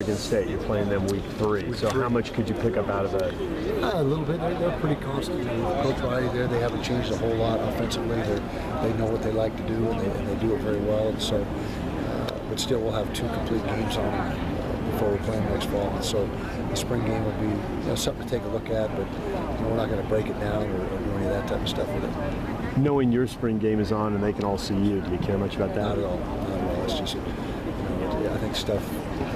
Michigan State. You're playing them week 3. So how much could you pick up out of that? A little bit. They're pretty constant. Coach Riley there, they haven't changed a whole lot offensively. They know what they like to do, and they do it very well. And so, but still, we'll have 2 complete games on them before we play them next fall. And so the spring game will be something to take a look at, but we're not going to break it down or do any of that type of stuff with it. Knowing your spring game is on and they can all see you, do you care much about that? Not at all. Not at all. It's just, I think stuff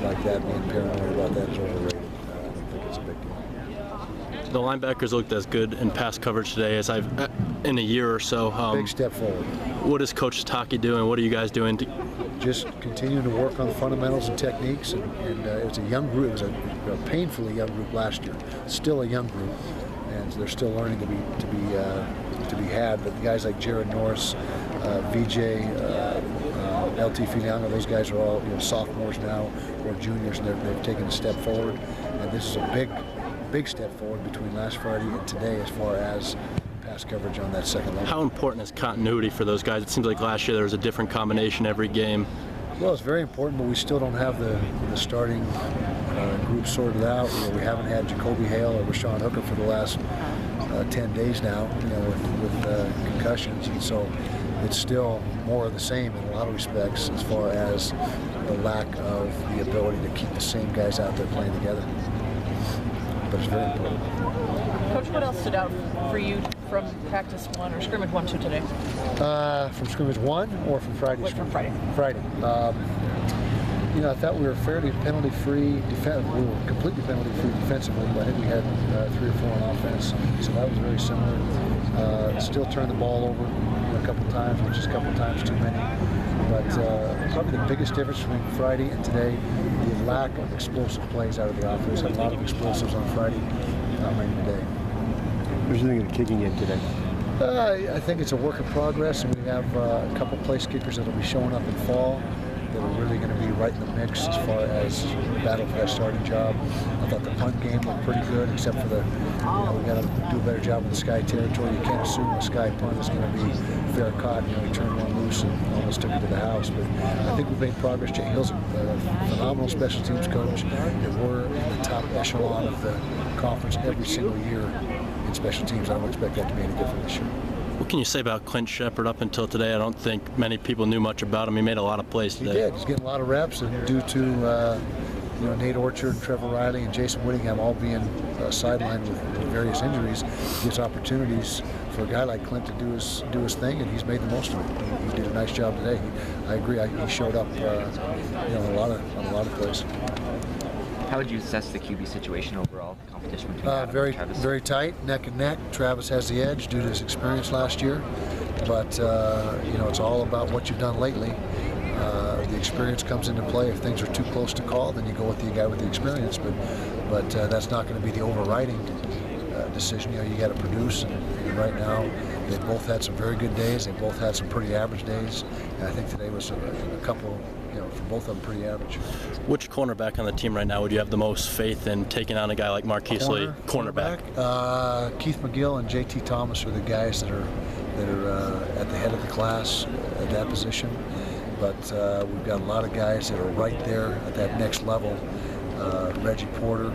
like that, being paranoid about that is overrated. I don't think it's a big deal. The linebackers looked as good in pass coverage today as I've in a year or so. Big step forward. What is Coach Taki doing? What are you guys doing? Just continuing to work on the fundamentals and techniques. And it's a young group. It was a painfully young group last year. Still a young group, and they're still learning to be had. But the guys like Jared Norris, VJ, LT Filiano, those guys are all sophomores now or juniors, and they've taken a step forward. And this is a big step forward between last Friday and today as far as pass coverage on that second level. How important is continuity for those guys? It seems like last year there was a different combination every game. Well, it's very important, but we still don't have the starting group sorted out. We haven't had Jacoby Hale or Rashawn Hooker for the last 10 days now, with concussions, and so it's still more of the same in a lot of respects as far as the lack of the ability to keep the same guys out there playing together. But it's very important. Coach, what else stood out for you from practice 1 or scrimmage 1, 2 today? From scrimmage 1 or from Friday? From Friday. Friday. I thought we were fairly penalty-free. We were completely penalty-free defensively, but I think we had 3 or 4 on offense, so that was very similar. Still turned the ball over a couple times, which is a couple times too many. But probably the biggest difference between Friday and today, the lack of explosive plays out of the offense. Had a lot of explosives on Friday, not many today. What do you think of the kicking in today? I think it's a work in progress, and we have a couple place kickers that will be showing up in fall that are really going to be right in the mix as far as battle for that starting job. I thought the punt game looked pretty good, except for we got to do a better job with the sky territory. You can't assume a sky punt is going to be fair caught. He turned one loose and almost took it to the house. But I think we've made progress. Jay Hill's a phenomenal special teams coach, and we're in the top echelon of the conference every single year in special teams. I don't expect that to be any different this year. What can you say about Clint Shepard up until today? I don't think many people knew much about him. He made a lot of plays today. He did. He's getting a lot of reps, and due to Nate Orchard, and Trevor Riley, and Jason Whittingham all being sidelined with various injuries, gives opportunities for a guy like Clint to do his thing, and he's made the most of it. He did a nice job today. I agree. He showed up, on a lot of plays. How would you assess the QB situation overall, the competition between Adam and Travis? Very tight, neck and neck. Travis has the edge due to his experience last year, but it's all about what you've done lately. The experience comes into play. If things are too close to call, then you go with the guy with the experience, but that's not going to be the overriding decision. You got to produce, and right now they both had some very good days. They both had some pretty average days, and I think today was a couple, for both of them, pretty average. Which cornerback on the team right now would you have the most faith in taking on a guy like Marquise Lee? Cornerback. Keith McGill and JT Thomas are the guys that are at the head of the class at that position. But we've got a lot of guys that are right there at that next level. Reggie Porter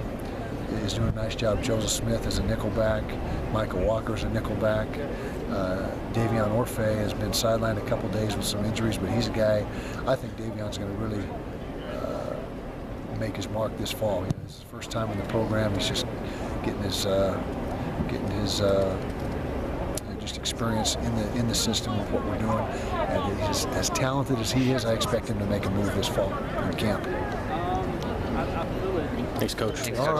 is doing a nice job. Joseph Smith is a nickelback. Michael Walker's a nickelback. Davion Orfe has been sidelined a couple days with some injuries, but he's a guy. I think Davion's going to really make his mark this fall. It's his first time in the program. He's just getting his just experience in the system of what we're doing. And he's as talented as he is, I expect him to make a move this fall in camp. Thanks, Coach. All right.